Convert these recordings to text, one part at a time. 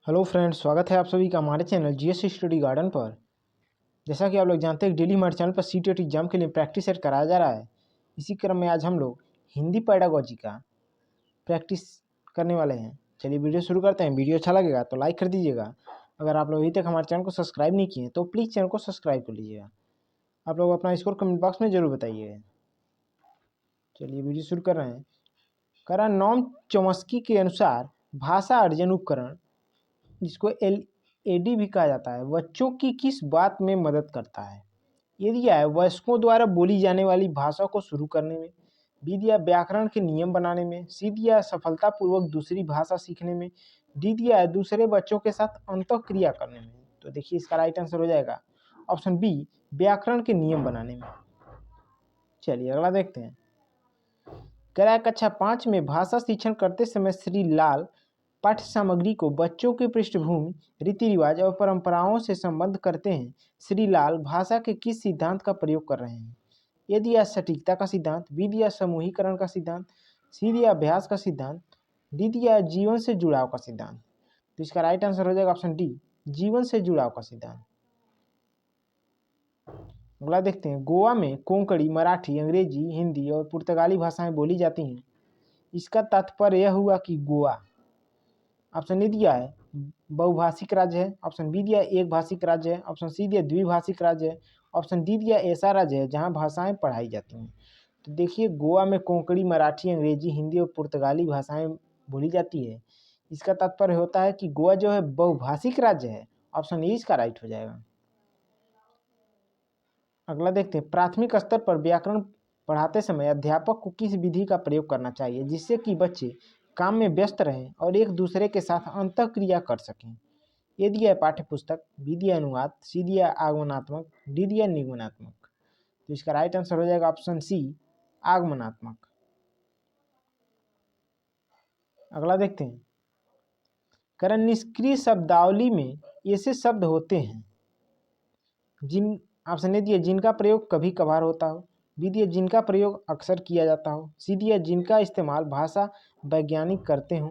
Hello friends, स्वागत है आप सभी का हमारे चैनल जीएस स्टडी गार्डन पर। जैसा कि आप लोग जानते हैं, डेली हमारे चैनल पर सीटेट एग्जाम के लिए प्रैक्टिस सेट कराया जा रहा है। इसी क्रम में आज हम लोग हिंदी पेडागोजी का प्रैक्टिस करने वाले हैं। चलिए वीडियो शुरू करते हैं। वीडियो अच्छा लगेगा तो लाइक कर दीजिएगा। अगर आप लोग अभी तक हमारे चैनल को सब्सक्राइब नहीं किए तो प्लीज़ चैनल को सब्सक्राइब कर लीजिएगा। आप लोग अपना स्कोर कमेंट बॉक्स में ज़रूर बताइएगा। चलिए वीडियो शुरू कर रहे हैं। करा नॉम चॉम्स्की के अनुसार भाषा अर्जन उपकरण, जिसको LAD भी कहा जाता है, बच्चों की किस बात में मदद करता है? ये दिया है वयस्कों द्वारा बोली जाने वाली भाषा को शुरू करने में, बी दिया व्याकरण के नियम बनाने में, सी दिया सफलतापूर्वक दूसरी भाषा सीखने में, डी दिया है दूसरे बच्चों के साथ अंतःक्रिया करने में। तो देखिए इसका राइट आंसर हो जाएगा ऑप्शन बी, व्याकरण के नियम बनाने में। चलिए अगला देखते हैं। कह कक्षा 5 में भाषा शिक्षण करते समय श्री लाल पाठ्य सामग्री को बच्चों की पृष्ठभूमि, रीति रिवाज और परंपराओं से संबद्ध करते हैं। श्री लाल भाषा के किस सिद्धांत का प्रयोग कर रहे हैं? ए दिया सटीकता का सिद्धांत, बी दिया समूहीकरण का सिद्धांत, सी दिया अभ्यास का सिद्धांत, डी दिया जीवन से जुड़ाव का सिद्धांत। तो इसका राइट आंसर हो जाएगा ऑप्शन डी, जीवन से जुड़ाव का सिद्धांत। अगला देखते हैं। गोवा में कोंकणी, मराठी, अंग्रेजी, हिंदी और पुर्तगाली भाषाएं बोली जाती हैं। इसका तात्पर्य यह हुआ कि गोवा, ऑप्शन ए दिया है बहुभाषिक राज्य है, ऑप्शन बी दिया एक भाषिक राज्य है, ऑप्शन सी दिया द्विभाषिक राज्य है, ऑप्शन डी दिया ऐसा राज्य है जहां भाषाएं पढ़ाई जाती हैं। तो देखिए गोवा में कोंकणी, मराठी, अंग्रेजी, हिंदी और पुर्तगाली भाषाएं बोली जाती है। इसका तात्पर्य होता है कि गोवा जो है बहुभाषिक राज्य है। ऑप्शन ए इसका राइट हो जाएगा। अगला देखते हैं। प्राथमिक स्तर पर व्याकरण पढ़ाते समय अध्यापक को किस विधि का प्रयोग करना चाहिए जिससे कि बच्चे काम में व्यस्त रहें और एक दूसरे के साथ अंतःक्रिया कर सकें? ए दिया है पाठ्य पुस्तक, बी दिया अनुवाद, सी दिया आगमनात्मक, डी दिया निगमनात्मक। तो इसका राइट आंसर हो जाएगा ऑप्शन सी, आगमनात्मक। अगला देखते हैं। करण निष्क्रिय शब्दावली में ऐसे शब्द होते हैं जिन, ऑप्शन ए दिया जिनका प्रयोग कभी कभार होता हो, बी दिया जिनका प्रयोग अक्सर किया जाता हो, सी दिया जिनका इस्तेमाल भाषा वैज्ञानिक करते हों,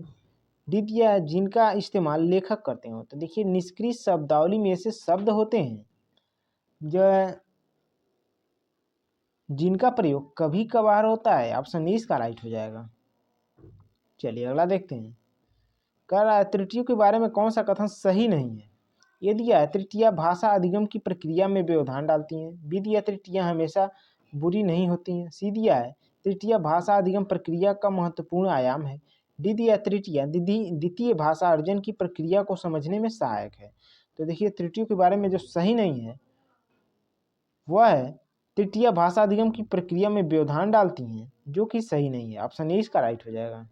डी दिया जिनका इस्तेमाल लेखक करते हो। तो देखिए निष्क्रिय शब्दावली में ऐसे शब्द होते हैं जो जिनका प्रयोग कभी कभार होता है। ऑप्शन ए इसका राइट हो जाएगा। चलिए अगला देखते हैं। कह रहा है त्रुटियों के बारे में कौन सा कथन सही नहीं है? ये दिया है त्रुटियां भाषा अधिगम की प्रक्रिया में व्यवधान डालती हैं, बी दिया त्रुटियां हमेशा बुरी नहीं होती हैं, सी दिया है त्रुटियां भाषा अधिगम प्रक्रिया का महत्वपूर्ण आयाम है, डी दिया त्रुटियां द्वितीय भाषा अर्जन की प्रक्रिया को समझने में सहायक है। तो देखिए त्रुटियों के बारे में जो सही नहीं है वह है त्रुटियां भाषा अधिगम की प्रक्रिया में व्यवधान डालती हैं, जो कि सही नहीं है। ऑप्शन ए इसका राइट हो जाएगा।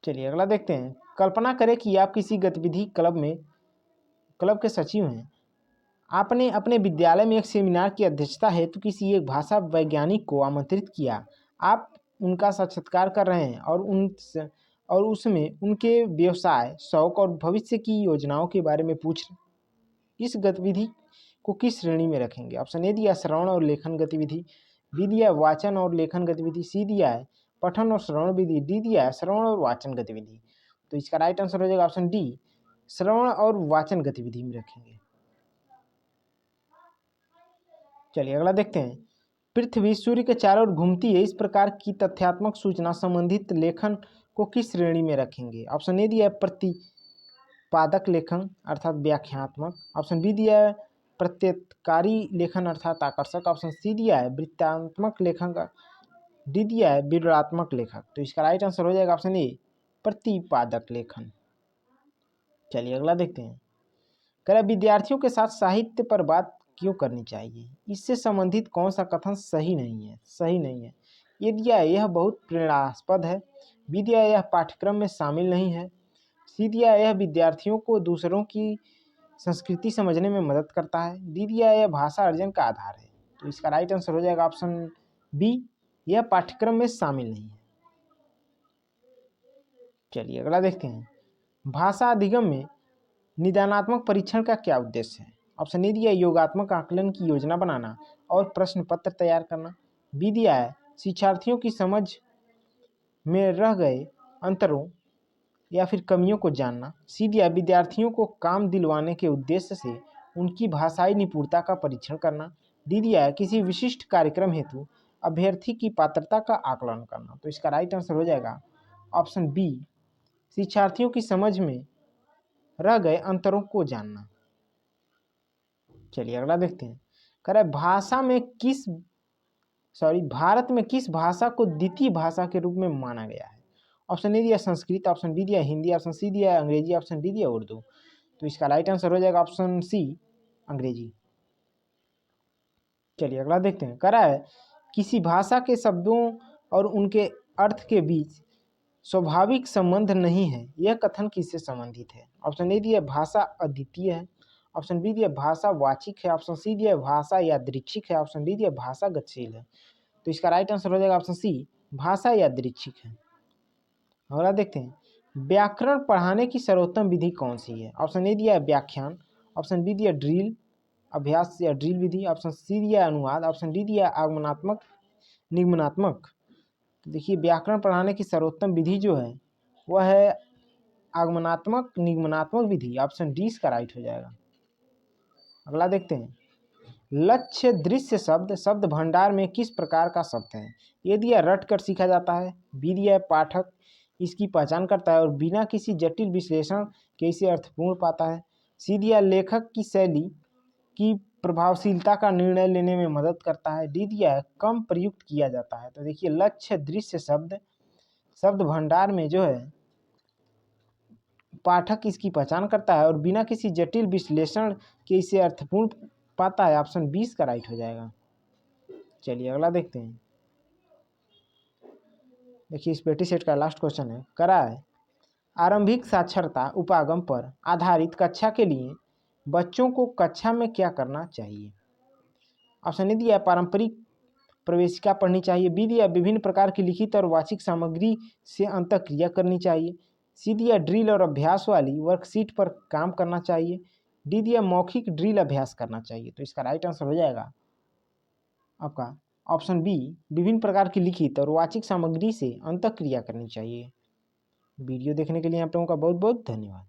चलिए अगला देखते हैं। कल्पना करें कि आप किसी गतिविधि क्लब के सचिव हैं। आपने अपने विद्यालय में एक सेमिनार की अध्यक्षता हेतु किसी एक भाषा वैज्ञानिक को आमंत्रित किया। आप उनका साक्षात्कार कर रहे हैं और उसमें उनके व्यवसाय, शौक और भविष्य की योजनाओं के बारे में पूछ रहे। इस गतिविधि को किस श्रेणी में रखेंगे? ऑप्शन ए दिया श्रवण और लेखन गतिविधि, बी दिया वाचन और लेखन गतिविधि, सी दिया है पठन और श्रवण विधि, डी दिया है श्रवण और वाचन गतिविधि। तो इसका राइट आंसर हो जाएगा ऑप्शन डी, श्रवण और वाचन गतिविधि में रखेंगे। चलिए अगला देखते हैं। पृथ्वी सूर्य के चारों ओर घूमती है, इस प्रकार की तथ्यात्मक सूचना संबंधित लेखन को किस श्रेणी में रखेंगे? ऑप्शन ए दिया है प्रतिपादक लेखन अर्थात व्याख्यात्मक, ऑप्शन बी दिया है प्रत्येतकारी लेखन अर्थात आकर्षक, ऑप्शन सी दिया है वृत्तात्मक लेखन का, डी दिया है विवरणात्मक लेखक। तो इसका राइट आंसर हो जाएगा ऑप्शन ए, प्रतिपादक लेखन। चलिए अगला देखते हैं। कह रहा विद्यार्थियों के साथ साहित्य पर बात क्यों करनी चाहिए? इससे संबंधित कौन सा कथन सही नहीं है? सही नहीं है। ये दिया है यह बहुत प्रेरणास्पद है, बी दिया यह पाठ्यक्रम में शामिल नहीं है, सी दिया यह विद्यार्थियों को दूसरों की संस्कृति समझने में मदद करता है, डी दिया यह भाषा अर्जन का आधार है। तो इसका राइट आंसर हो जाएगा ऑप्शन बी, यह पाठ्यक्रम में शामिल नहीं है। चलिए अगला देखते हैं। भाषा अधिगम में निदानात्मक परीक्षण का क्या उद्देश्य है? ऑप्शन ए दिया योगात्मक आकलन की योजना बनाना और प्रश्न पत्र तैयार करना, बी दिया है शिक्षार्थियों की समझ में रह गए अंतरों या फिर कमियों को जानना। सी दिया विद्यार्थियों को काम दिलवाने के उद्देश्य से उनकी भाषाई निपुणता का परीक्षण करना। डी दिया है किसी विशिष्ट कार्यक्रम हेतु अभ्यर्थी की पात्रता का आकलन करना। तो इसका राइट आंसर हो जाएगा ऑप्शन बी, शिक्षार्थियों की समझ में रह गए अंतरों को जानना। चलिए अगला देखते हैं। कह रहा है भारत में किस भाषा को द्वितीय भाषा के रूप में माना गया है। ऑप्शन ए दिया संस्कृत, ऑप्शन बी दिया हिंदी, ऑप्शन सी दिया अंग्रेजी, ऑप्शन डी दिया उर्दू। तो इसका राइट आंसर हो जाएगा ऑप्शन सी, अंग्रेजी। चलिए अगला देखते हैं। कह रहा है किसी भाषा के शब्दों और उनके अर्थ के बीच स्वाभाविक संबंध नहीं है, यह कथन किससे संबंधित है। ऑप्शन ए दिया भाषा अद्वितीय है, ऑप्शन बी दिया भाषा वाचिक है, ऑप्शन सी दिया भाषा यादृच्छिक है, ऑप्शन डी दिया भाषा गतिशील है। तो इसका राइट आंसर हो जाएगा ऑप्शन सी, भाषा यादृच्छिक है। अगला देखते हैं। व्याकरण पढ़ाने की सर्वोत्तम विधि कौन सी है। ऑप्शन ए दिया व्याख्यान, ऑप्शन बी दिया ड्रिल अभ्यास या ड्रिल विधि, ऑप्शन सी दिया अनुवाद, ऑप्शन डी दिया आगमनात्मक निगमनात्मक। तो देखिए व्याकरण पढ़ाने की सर्वोत्तम विधि जो है वह है आगमनात्मक निगमनात्मक विधि। ऑप्शन डी इसका राइट हो जाएगा। अगला देखते हैं। लक्ष्य दृश्य शब्द शब्द भंडार में किस प्रकार का शब्द है। ये दिया रट कर सीखा जाता है, बी दिया पाठक इसकी पहचान करता है और बिना किसी जटिल विश्लेषण के इसे अर्थपूर्ण पाता है, सी दिया लेखक की शैली की प्रभावशीलता का निर्णय लेने में मदद करता है, डी दिया है कम प्रयुक्त किया जाता है। तो देखिए लक्ष्य दृश्य शब्द शब्द भंडार में जो है पाठक इसकी पहचान करता है और बिना किसी जटिल विश्लेषण के इसे अर्थपूर्ण पाता है। ऑप्शन 20 का राइट हो जाएगा। चलिए अगला देखते हैं। देखिए इस पेटी सेट का लास्ट क्वेश्चन है। करा है आरंभिक साक्षरता उपागम पर आधारित कक्षा के लिए बच्चों को कक्षा में क्या करना चाहिए। ऑप्शन ए दिया पारंपरिक प्रवेशिका पढ़नी चाहिए, बी दिया विभिन्न प्रकार की लिखित और वाचिक सामग्री से अंतःक्रिया करनी चाहिए, सी दिया ड्रिल और अभ्यास वाली वर्कशीट पर काम करना चाहिए, डी दिया मौखिक ड्रिल अभ्यास करना चाहिए। तो इसका राइट आंसर हो जाएगा आपका ऑप्शन बी, विभिन्न प्रकार की लिखित और वाचिक सामग्री से अंतःक्रिया करनी चाहिए। वीडियो देखने के लिए आप लोगों का बहुत बहुत धन्यवाद।